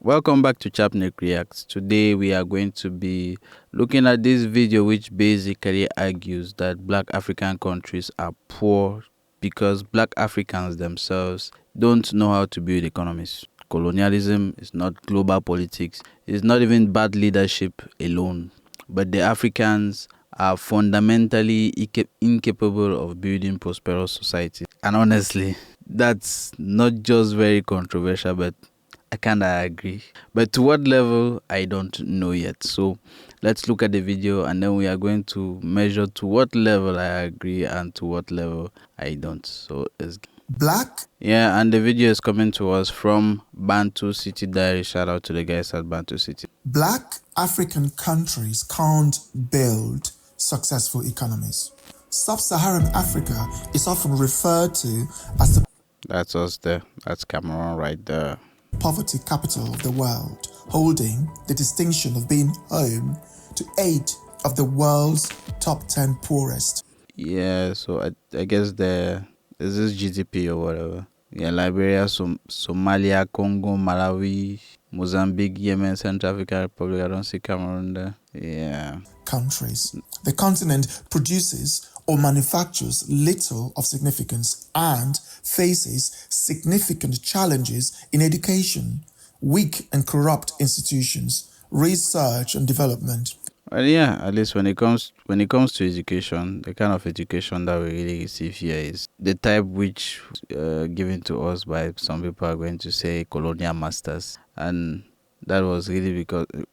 Welcome back to Chapnik Reacts. Today we are going to be looking at this video which basically argues that black African countries are poor because black Africans themselves don't know how to build economies. Colonialism is not global politics, it's not even bad leadership alone, but the Africans are fundamentally incapable of building prosperous societies. And honestly, that's not just very controversial, but I kind of agree. But to what level, I don't know yet. So let's look at the video and then we are going to measure to what level I agree and to what level I don't. So let's Black? Yeah, and the video is coming to us from Bantu City Diary. Shout out to the guys at Bantu City. Black African countries can't build successful economies. Sub-Saharan Africa is often referred to as the That's us there. That's Cameroon right there. Poverty capital of the world, holding the distinction of being home to 8 of the world's top 10 poorest. Yeah, so I guess there is this GDP or whatever. Yeah, Liberia, Somalia, Congo, Malawi, Mozambique, Yemen, Central African Republic. I don't see Cameroon there. Yeah. Countries. The continent produces or manufactures little of significance and faces significant challenges in education, weak and corrupt institutions, research and development. Well, yeah, at least when it comes to education, the kind of education that we really receive here is the type which given to us by some people are going to say colonial masters, and that was really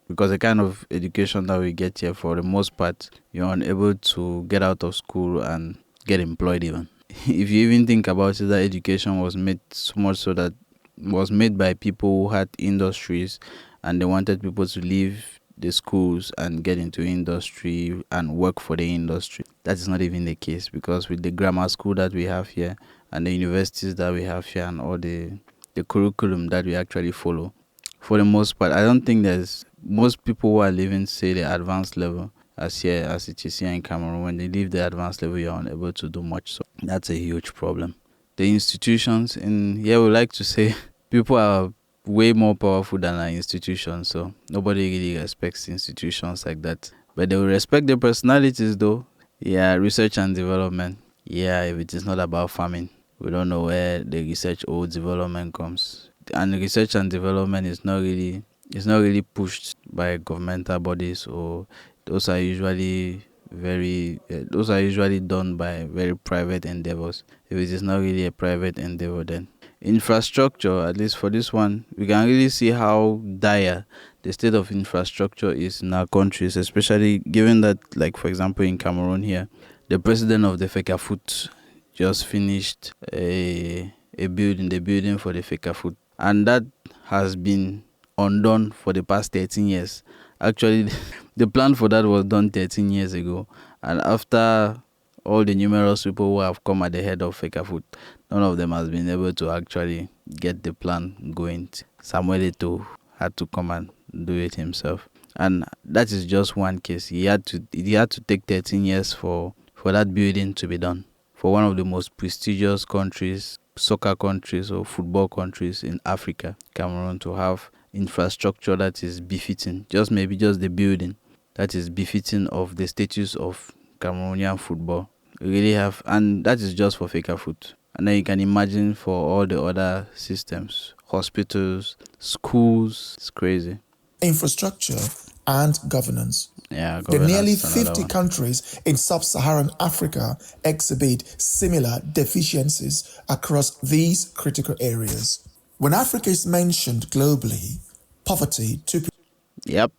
because the kind of education that we get here, for the most part, you're unable to get out of school and get employed even. If you even think about it, that education was made so much so that was made by people who had industries and they wanted people to leave the schools and get into industry and work for the industry. That is not even the case, because with the grammar school that we have here and the universities that we have here and all the curriculum that we actually follow, for the most part, I don't think there's most people who are living, say, the advanced level as it is here in Cameroon. When they leave the advanced level, you're unable to do much. So that's a huge problem. The institutions in here, we like to say people are way more powerful than our institutions, so nobody really respects institutions like that, but they will respect their personalities though. Yeah, research and development. Yeah, if it is not about farming, we don't know where the research or development comes. And research and development is not really pushed by governmental bodies, or those are usually done by very private endeavors. If it is not really a private endeavor, then infrastructure, at least for this one, we can really see how dire the state of infrastructure is in our countries, especially given that, like, for example, in Cameroon here, the president of the FECAFOOT just finished the building for the FECAFOOT, and that has been undone for the past 13 years. Actually, the plan for that was done 13 years ago, and after all the numerous people who have come at the head of FECAFOOT, none of them has been able to actually get the plan going. Samuel Eto'o had to come and do it himself, and that is just one case. He had to take 13 years for that building to be done, for one of the most prestigious countries, soccer countries or football countries in Africa, Cameroon, to have infrastructure that is befitting, just the building that is befitting of the status of Cameroonian football. We really have, and that is just for FECAFOOT. And then you can imagine for all the other systems, hospitals, schools. It's crazy. Infrastructure and governance. Yeah, The nearly governance is another 50 one. countries in sub-Saharan Africa exhibit similar deficiencies across these critical areas. When Africa is mentioned globally, poverty Yep.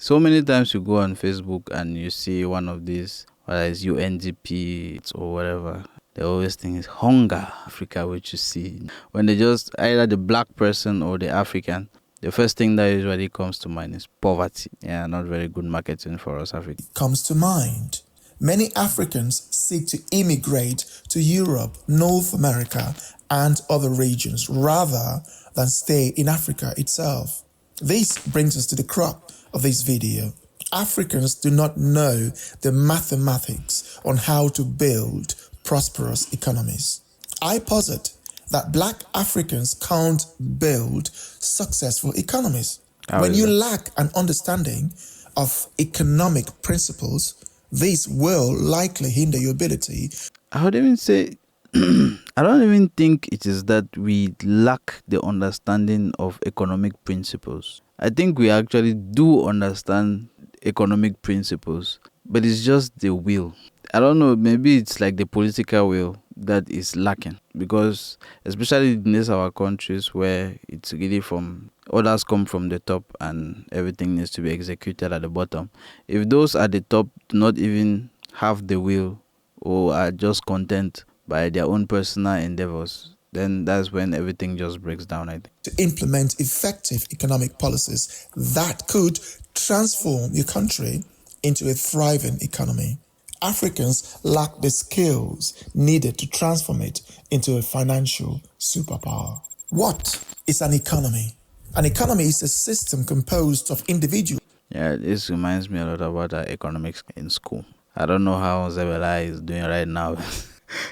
So many times you go on Facebook and you see one of these, whether it's UNDP or whatever, the always thing is hunger, Africa, which you see. When they just, either the black person or the African, the first thing that usually comes to mind is poverty. Yeah, not very good marketing for us, Africa. comes to mind. Many Africans seek to immigrate to Europe, North America, and other regions rather than stay in Africa itself. This brings us to the crux of this video. Africans do not know the mathematics on how to build prosperous economies. I posit that black Africans can't build successful economies. How When is you that? lack an understanding of economic principles, this will likely hinder your ability. I would even say, I don't even think it is that we lack the understanding of economic principles. I think we actually do understand economic principles, but it's just the will. I don't know, maybe it's like the political will that is lacking, because especially in these our countries where it's really from others come from the top and everything needs to be executed at the bottom. If those at the top do not even have the will or are just content by their own personal endeavors, then that's when everything just breaks down, I think. To implement effective economic policies that could transform your country into a thriving economy. Africans lack the skills needed to transform it into a financial superpower. What is an economy? An economy is a system composed of individuals. Yeah, this reminds me a lot about economics in school. I don't know how Zebelai is doing right now.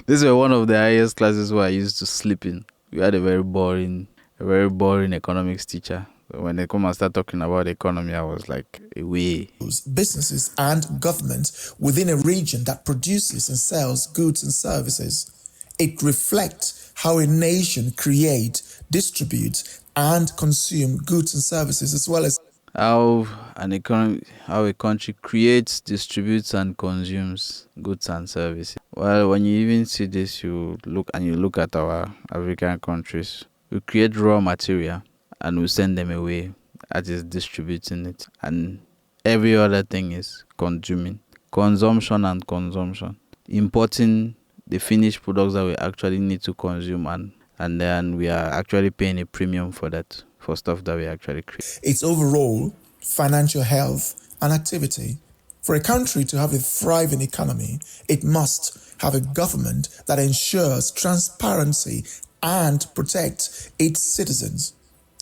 This was one of the highest classes where I used to sleep in. We had a very boring economics teacher. So when they come and start talking about economy, I was like, away. Businesses and governments within a region that produces and sells goods and services. It reflects how a nation creates, distributes, and consume goods and services, as well as How a country creates, distributes, and consumes goods and services. Well, when you even see this, you look at our African countries. We create raw material and we send them away. That is distributing it, and every other thing is consuming, consumption and consumption, importing the finished products that we actually need to consume, and then we are actually paying a premium for that, for stuff that we actually create. its overall financial health and activity. For a country to have a thriving economy, it must have a government that ensures transparency and protects its citizens.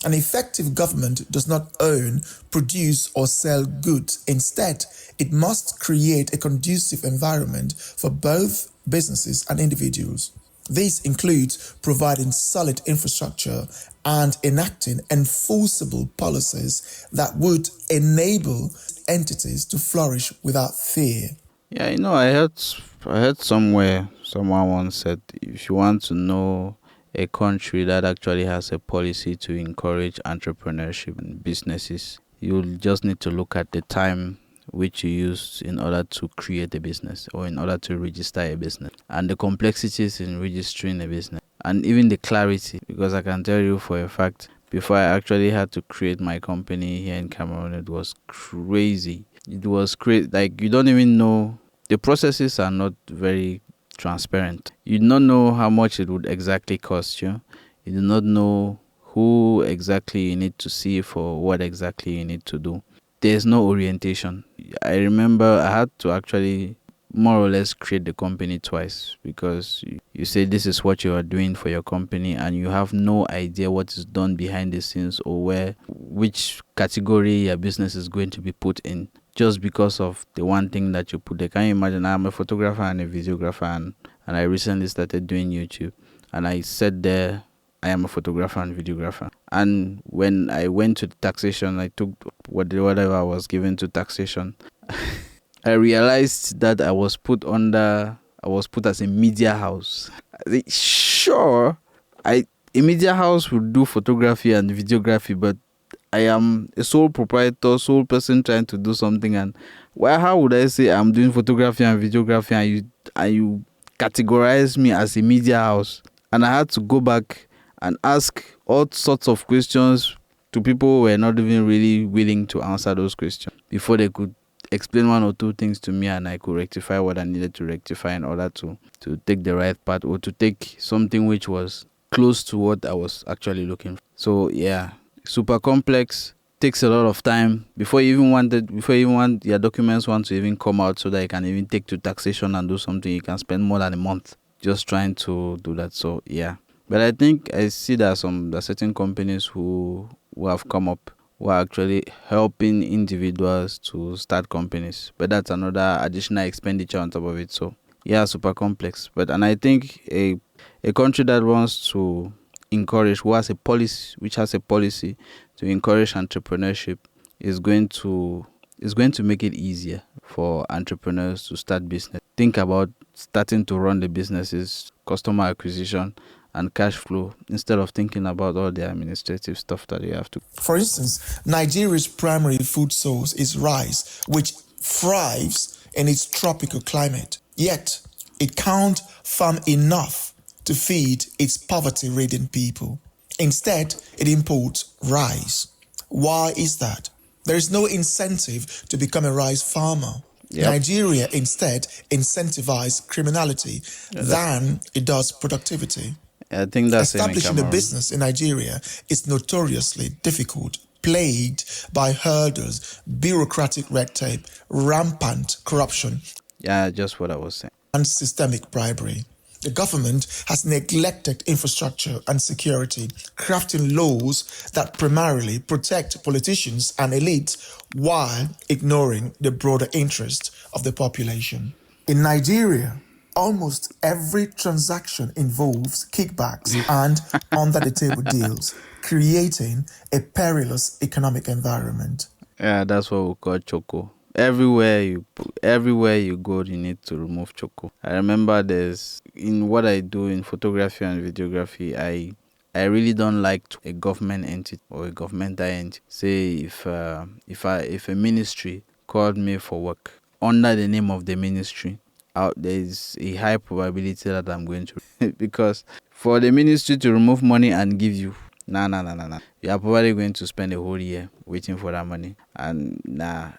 An effective government does not own, produce, or sell goods. Instead, it must create a conducive environment for both businesses and individuals. This includes providing solid infrastructure and enacting enforceable policies that would enable entities to flourish without fear. Yeah, I heard somewhere someone once said, if you want to know a country that actually has a policy to encourage entrepreneurship and businesses, you'll just need to look at the time which you used in order to create a business or in order to register a business, and the complexities in registering a business, and even the clarity. Because I can tell you for a fact, before I actually had to create my company here in Cameroon, it was crazy. It was crazy. Like, you don't even know, the processes are not very transparent. You do not know how much it would exactly cost you. You do not know who exactly you need to see for what exactly you need to do. There's no orientation. I remember I had to actually more or less create the company twice, because you say this is what you are doing for your company and you have no idea what is done behind the scenes, or which category your business is going to be put in, just because of the one thing that you put there. Can you imagine? I'm a photographer and a videographer, and I recently started doing YouTube, and I said there I am a photographer and videographer. And when I went to the taxation, I took whatever I was given to taxation. I realized that I was put as a media house. I said, sure, a media house would do photography and videography, but I am a sole proprietor, sole person trying to do something, and how would I say I'm doing photography and videography and you categorize me as a media house? And I had to go back and ask all sorts of questions to people who were not even really willing to answer those questions before they could explain one or two things to me, and I could rectify what I needed to rectify in order to take the right path, or to take something which was close to what I was actually looking for. So yeah, super complex, takes a lot of time before you even want your documents to even come out, so that you can even take to taxation and do something. You can spend more than a month just trying to do that. So yeah, but I think I see there are certain companies who have come up, who are actually helping individuals to start companies, but that's another additional expenditure on top of it. So yeah, super complex. And I think A country that wants to encourage, which has a policy to encourage entrepreneurship, is going to make it easier for entrepreneurs to start business. Think about starting to run the businesses, customer acquisition, and cash flow, instead of thinking about all the administrative stuff that you have to. For instance, Nigeria's primary food source is rice, which thrives in its tropical climate. Yet, it can't farm enough to feed its poverty-ridden people. Instead, it imports rice. Why is that? There is no incentive to become a rice farmer. Yep. Nigeria instead incentivizes criminality than it does productivity. I think that's Establishing a business in Nigeria is notoriously difficult, plagued by hurdles, bureaucratic red tape, rampant corruption. Yeah, just what I was saying. And systemic bribery. The government has neglected infrastructure and security, crafting laws that primarily protect politicians and elites while ignoring the broader interest of the population. In Nigeria, almost every transaction involves kickbacks and under-the-table deals, creating a perilous economic environment. Yeah, that's what we call choco. Everywhere you go, you need to remove choco. I remember in what I do in photography and videography, I really don't like a government entity or a governmental entity. Say if a ministry called me for work under the name of the ministry, there's a high probability that I'm going to because for the ministry to remove money and give you, nah. You are probably going to spend a whole year waiting for that money. And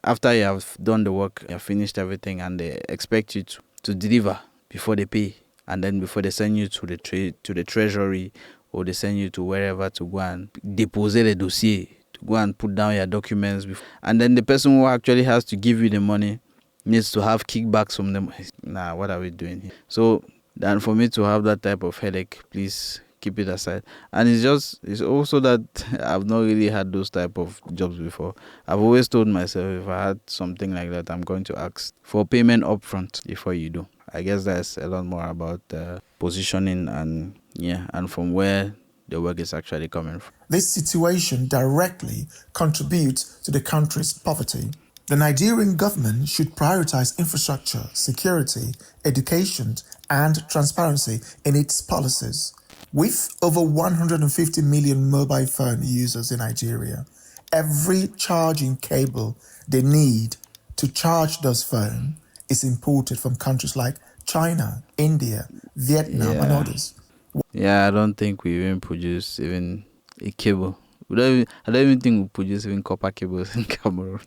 after you have done the work, you have finished everything, and they expect you to deliver before they pay, and then before they send you to the treasury, or they send you to wherever to go and deposit a dossier, to go and put down your documents. And then the person who actually has to give you the money needs to have kickbacks from them. What are we doing here? So then for me to have that type of headache, please keep it aside. And it's also that I've not really had those type of jobs before. I've always told myself if I had something like that, I'm going to ask for payment upfront before you do. I guess that's a lot more about positioning and from where the work is actually coming from. This situation directly contributes to the country's poverty. The Nigerian government should prioritize infrastructure, security, education, and transparency in its policies. With over 150 million mobile phone users in Nigeria, every charging cable they need to charge those phones is imported from countries like China, India, Vietnam, and others. Yeah, I don't think we even produce even a cable. I don't even think we produce even copper cables in Cameroon.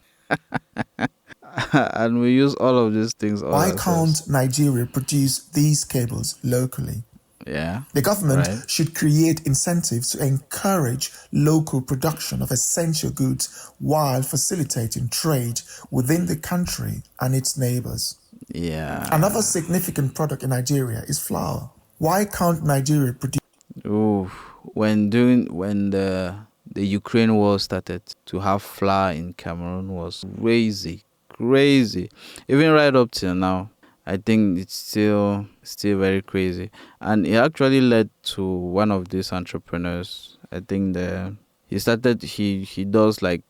And we use all of these things. Why can't Nigeria produce these cables locally? Yeah. The government should create incentives to encourage local production of essential goods while facilitating trade within the country and its neighbors. Yeah. Another significant product in Nigeria is flour. Why can't Nigeria produce? When the Ukraine war started, to have flour in Cameroon was crazy. Even right up till now, I think it's still very crazy. And it actually led to one of these entrepreneurs. I think he does like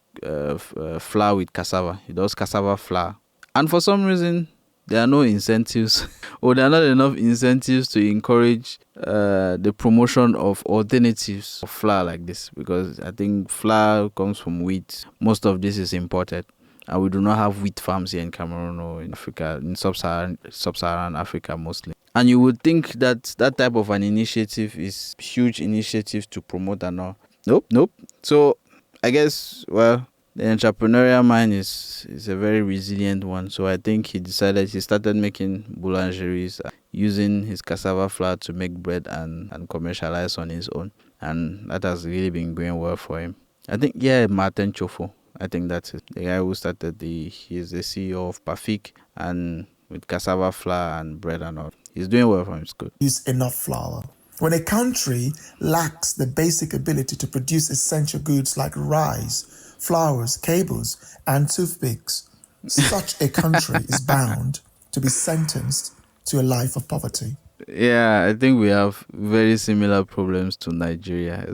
flour with cassava. He does cassava flour. And for some reason, there are no incentives or there are not enough incentives to encourage the promotion of alternatives of flour like this, because I think flour comes from wheat. Most of this is imported, and we do not have wheat farms here in Cameroon or in Africa, in sub-Saharan Africa mostly. And you would think that type of an initiative is huge initiative to promote and all. Nope. So I guess, the entrepreneurial mind is a very resilient one. So I think he started making boulangeries, using his cassava flour to make bread and commercialize on his own. And that has really been going well for him. I think, Martin Chofo. I think that's it. The guy who started he's the CEO of Pafik, and with cassava flour and bread and all. He's doing well for him. It's good. Use enough flour. When a country lacks the basic ability to produce essential goods like rice, flowers, cables, and toothpicks, such a country is bound to be sentenced to a life of poverty. Yeah, I think we have very similar problems to Nigeria.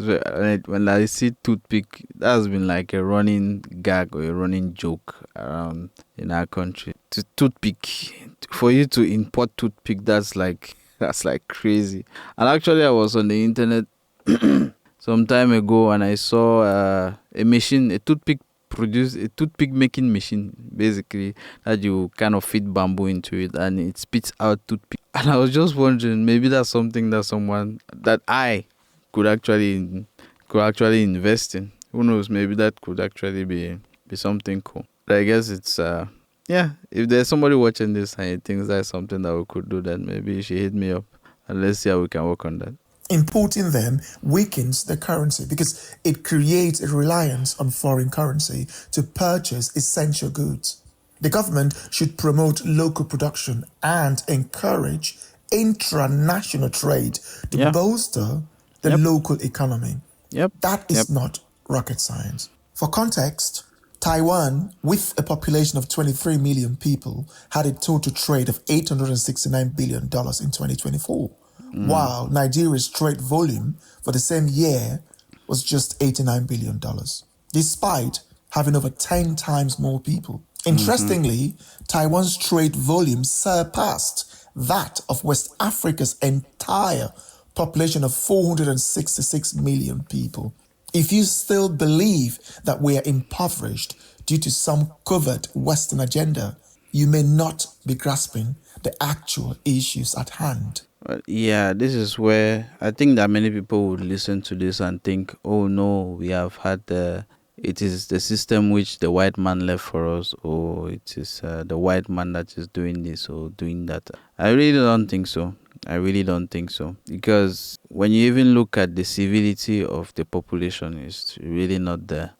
When I see toothpick, that's been like a running gag or a running joke around in our country. Toothpick, for you to import toothpick, that's like crazy. And actually, I was on the internet some time ago and I saw a machine, a toothpick making machine, basically, that you kind of fit bamboo into it and it spits out toothpick. And I was just wondering, maybe that's something that someone that I could actually invest in. Who knows? Maybe that could actually be something cool. But I guess it's yeah. If there's somebody watching this and he thinks that's something that we could do, then maybe you should hit me up and let's see how we can work on that. Importing them weakens the currency because it creates a reliance on foreign currency to purchase essential goods. The government should promote local production and encourage intranational trade to Yeah. bolster the Yep. local economy. Yep. That Yep. is not rocket science. For context, Taiwan, with a population of 23 million people, had a total trade of $869 billion in 2024, while Nigeria's trade volume for the same year was just $89 billion, despite having over 10 times more people. Mm-hmm. Interestingly, Taiwan's trade volume surpassed that of West Africa's entire population of 466 million people. If you still believe that we are impoverished due to some covert Western agenda, you may not be grasping the actual issues at hand. Well, yeah, this is where I think that many people would listen to this and think, oh no, we have had it is the system which the white man left for us, or it is the white man that is doing this or doing that. I really don't think so. I really don't think so. Because when you even look at the civility of the population, it's really not there.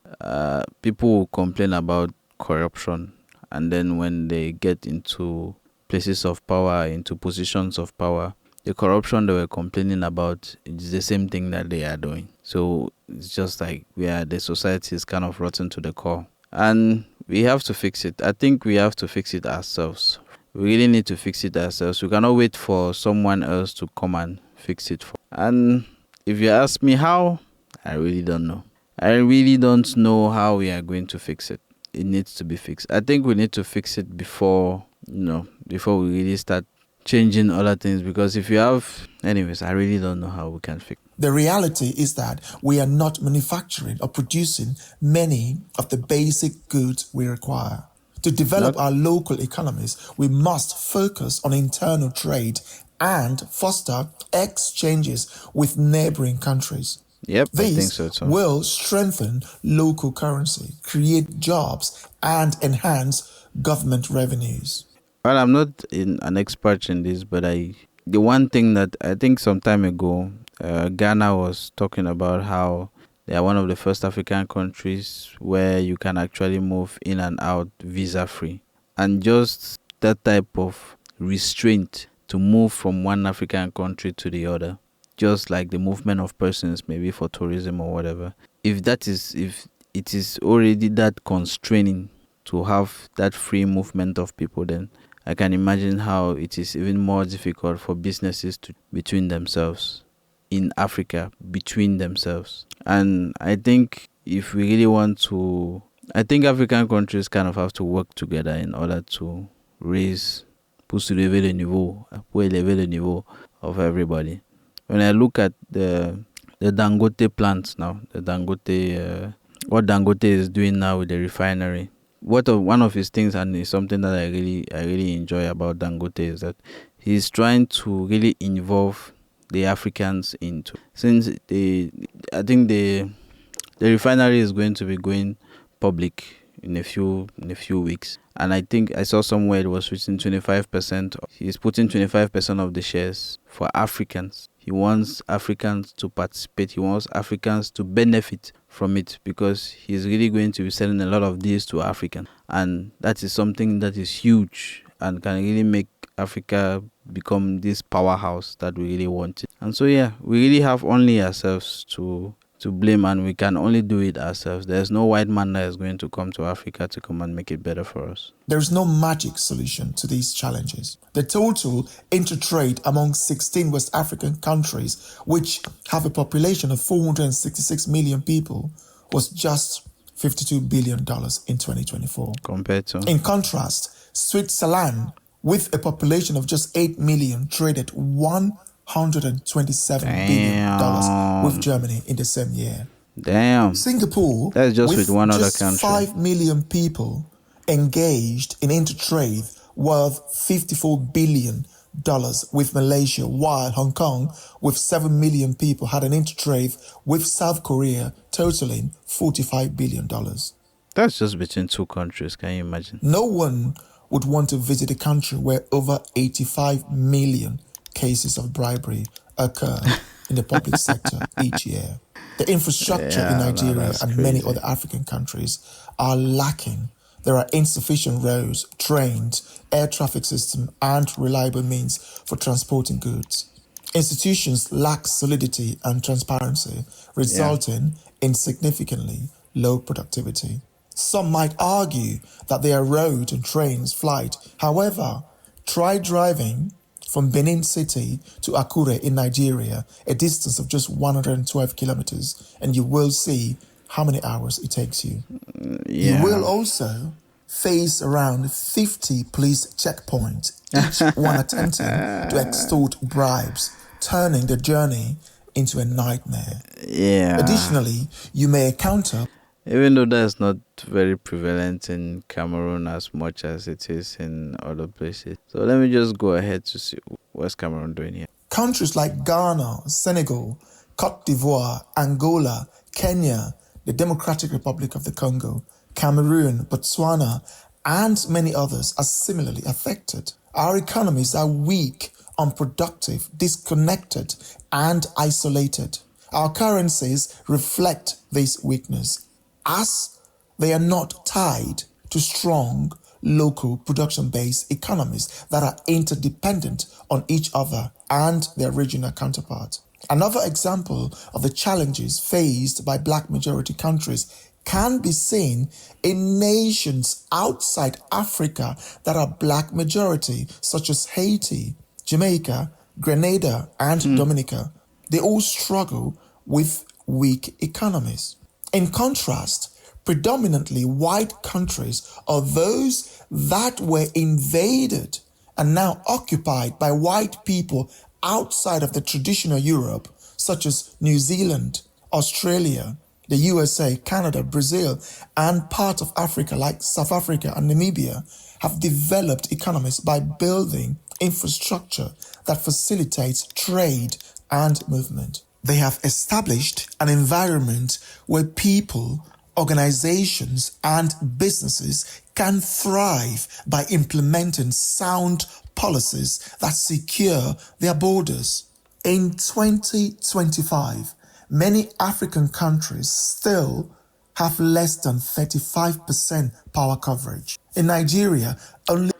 People will complain about corruption, and then when they get into places of power, into positions of power, the corruption they were complaining about is the same thing that they are doing. So it's just like the society is kind of rotten to the core. And we have to fix it. I think we have to fix it ourselves. We really need to fix it ourselves. We cannot wait for someone else to come and fix it for. And if you ask me how, I really don't know. I really don't know how we are going to fix it. It needs to be fixed. I think we need to fix it before we really start changing other things, because if you have anyways, I really don't know how we can fix. The reality is that we are not manufacturing or producing many of the basic goods we require. To develop Not our local economies, we must focus on internal trade and foster exchanges with neighboring countries. Yep, I think so This too. will strengthen local currency, create jobs, and enhance government revenues. Well, I'm not an expert in this, but the one thing that I think some time ago, Ghana was talking about how they are one of the first African countries where you can actually move in and out visa free. And just that type of restraint to move from one African country to the other, just like the movement of persons, maybe for tourism or whatever. If it is already that constraining to have that free movement of people, then I can imagine how it is even more difficult for businesses to between themselves in Africa, between themselves. And I think if we really want to, I think African countries kind of have to work together in order to raise, pour élever le niveau of everybody. When I look at the Dangote plants now, what Dangote is doing now with the refinery, one of his things, and it's something that I really enjoy about Dangote, is that he's trying to really involve the Africans into, since I think the refinery is going to be going public in a few weeks, and I think I saw somewhere it was written 25%. He's putting 25% of the shares for Africans. He wants Africans to participate. He wants Africans to benefit from it, because he's really going to be selling a lot of deals to Africans, and that is something that is huge and can really make Africa become this powerhouse that we really want it. And so yeah, we really have only ourselves to blame, and we can only do it ourselves. There's no white man that is going to come to Africa to come and make it better for us. There is no magic solution to these challenges. The total intertrade among 16 West African countries, which have a population of 466 million people, was just $52 billion in 2024. Compared to? In contrast, Switzerland, with a population of just 8 million, traded $127 billion with Germany in the same year. Damn. Singapore, that's just with one other just country. 5 million people engaged in intertrade worth $54 billion with Malaysia, while Hong Kong, with 7 million people, had an intertrade with South Korea totaling $45 billion. That's just between two countries. Can you imagine? No one would want to visit a country where over 85 million cases of bribery occur in the public sector each year. The infrastructure in Nigeria and many other African countries are lacking. There are insufficient roads, trains, air traffic system, and reliable means for transporting goods. Institutions lack solidity and transparency, resulting in significantly low productivity. Some might argue that there are roads and trains flight. However, try driving from Benin City to Akure in Nigeria, a distance of just 112 kilometers, and you will see how many hours it takes you. You will also face around 50 police checkpoints, each one attempting to extort bribes, turning the journey into a nightmare. Additionally, you may encounter, even though that's not very prevalent in Cameroon as much as it is in other places. So let me just go ahead to see what's Cameroon doing here. Countries like Ghana, Senegal, Cote d'Ivoire, Angola, Kenya, the Democratic Republic of the Congo, Cameroon, Botswana, and many others are similarly affected. Our economies are weak, unproductive, disconnected, and isolated. Our currencies reflect this weakness, as they are not tied to strong local production-based economies that are interdependent on each other and their regional counterparts. Another example of the challenges faced by Black majority countries can be seen in nations outside Africa that are Black majority, such as Haiti, Jamaica, Grenada, and Dominica. They all struggle with weak economies. In contrast, predominantly white countries are those that were invaded and now occupied by white people outside of the traditional Europe, such as New Zealand, Australia, the USA, Canada, Brazil, and parts of Africa like South Africa and Namibia have developed economies by building infrastructure that facilitates trade and movement. They have established an environment where people, organizations, and businesses can thrive by implementing sound policies that secure their borders. In 2025, many African countries still have less than 35% power coverage. In Nigeria, only...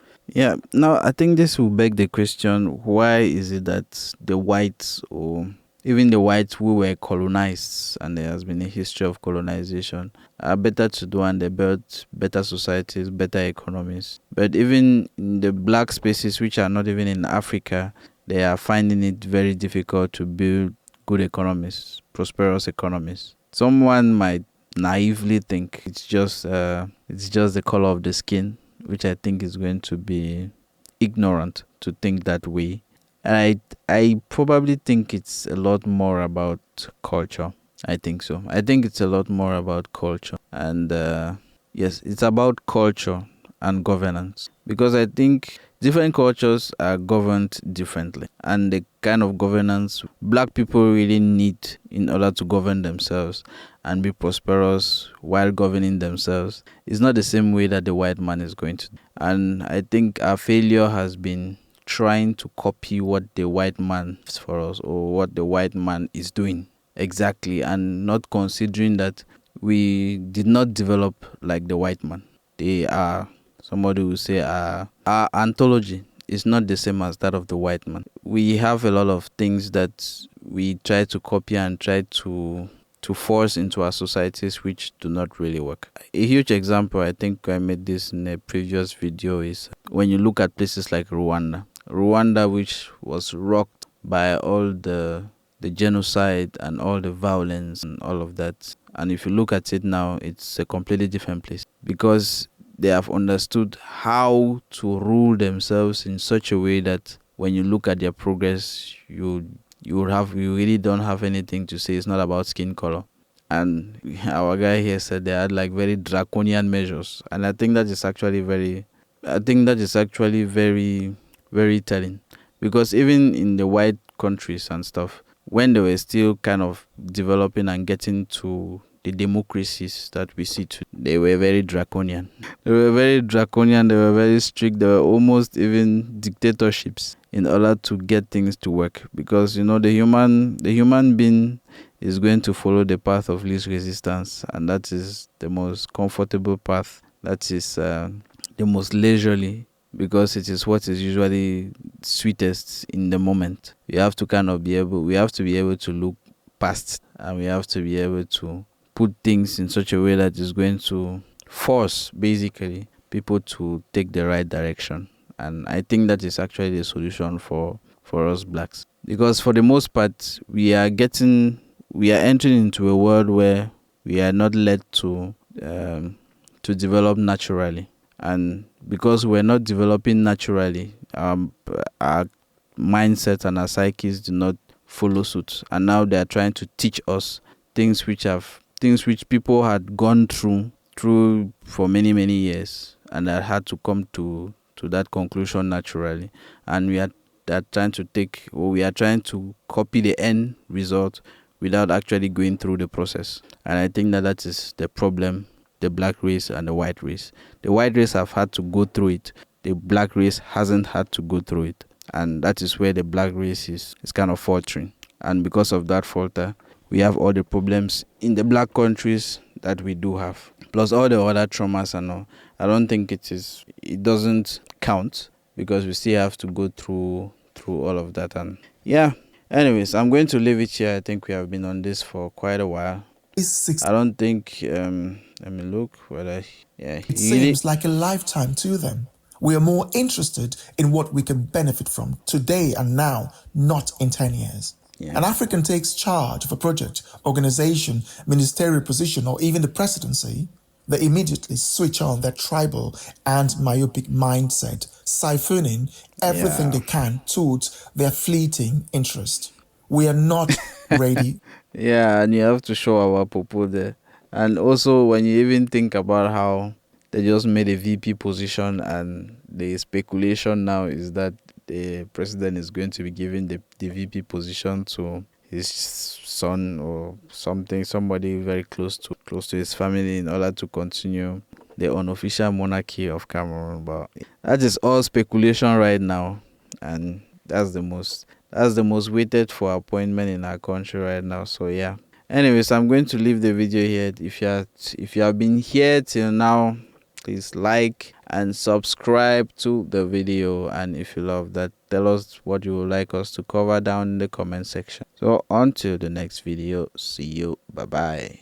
Now I think this will beg the question, why is it that the whites, or even the whites who were colonized, and there has been a history of colonization, are better to do and they built better societies, better economies. But even in the black spaces which are not even in Africa, they are finding it very difficult to build good economies, prosperous economies. Someone might naively think it's just the color of the skin, which I think is going to be ignorant to think that way. And I probably think it's a lot more about culture. I think so. I think it's a lot more about culture. And yes, it's about culture and governance. Because I think different cultures are governed differently. And the kind of governance black people really need in order to govern themselves and be prosperous while governing themselves is not the same way that the white man is going to do. And I think our failure has been trying to copy what the white man is for us, or what the white man is doing exactly, and not considering that we did not develop like the white man. They are, somebody will say, our ontology is not the same as that of the white man. We have a lot of things that we try to copy and try to to force into our societies which do not really work. A huge example, I think I made this in a previous video, is when you look at places like Rwanda. Rwanda, which was rocked by all the genocide and all the violence and all of that. And if you look at it now, it's a completely different place because they have understood how to rule themselves in such a way that when you look at their progress, you really don't have anything to say. It's not about skin color. And our guy here said they had like very draconian measures, and I think that is actually very, very telling, because even in the white countries and stuff, when they were still kind of developing and getting to the democracies that we see today, they were very draconian. They were very draconian. They were very strict. They were almost even dictatorships in order to get things to work, because the human being is going to follow the path of least resistance, and that is the most comfortable path. That is the most leisurely, because it is what is usually sweetest in the moment. We have to be able to look past, and we have to be able to put things in such a way that is going to force basically people to take the right direction. And I think that is actually the solution for us blacks, because for the most part we are entering into a world where we are not led to develop naturally. And because we're not developing naturally, our mindset and our psyches do not follow suit. And now they are trying to teach us things which people had gone through for many, many years, and that had to come to that conclusion naturally. And we are trying to copy the end result without actually going through the process. And I think that is the problem, the black race and the white race. The white race have had to go through it. The black race hasn't had to go through it. And that is where the black race is kind of faltering. And because of that falter, we have all the problems in the black countries that we do have, plus all the other traumas and all. I don't think it doesn't count, because we still have to go through all of that. And yeah, anyways, I'm going to leave it here. I think we have been on this for quite a while. I don't think let me look whether it seems like a lifetime to them. We are more interested in what we can benefit from today and now, not in 10 years. Yeah. An African takes charge of a project, organization, ministerial position, or even the presidency, they immediately switch on their tribal and myopic mindset, siphoning everything they can towards their fleeting interest. We are not ready. Yeah, and you have to show our popo there. And also, when you even think about how they just made a VP position, and the speculation now is that the president is going to be giving the VP position to his son or somebody very close to his family, in order to continue the unofficial monarchy of Cameroon. But that is all speculation right now, and that's the most waited for appointment in our country right now. So yeah. Anyways, I'm going to leave the video here. If you have been here till now, please like and subscribe to the video, and if you love that, tell us what you would like us to cover down in the comment section. So until the next video, see you, bye bye.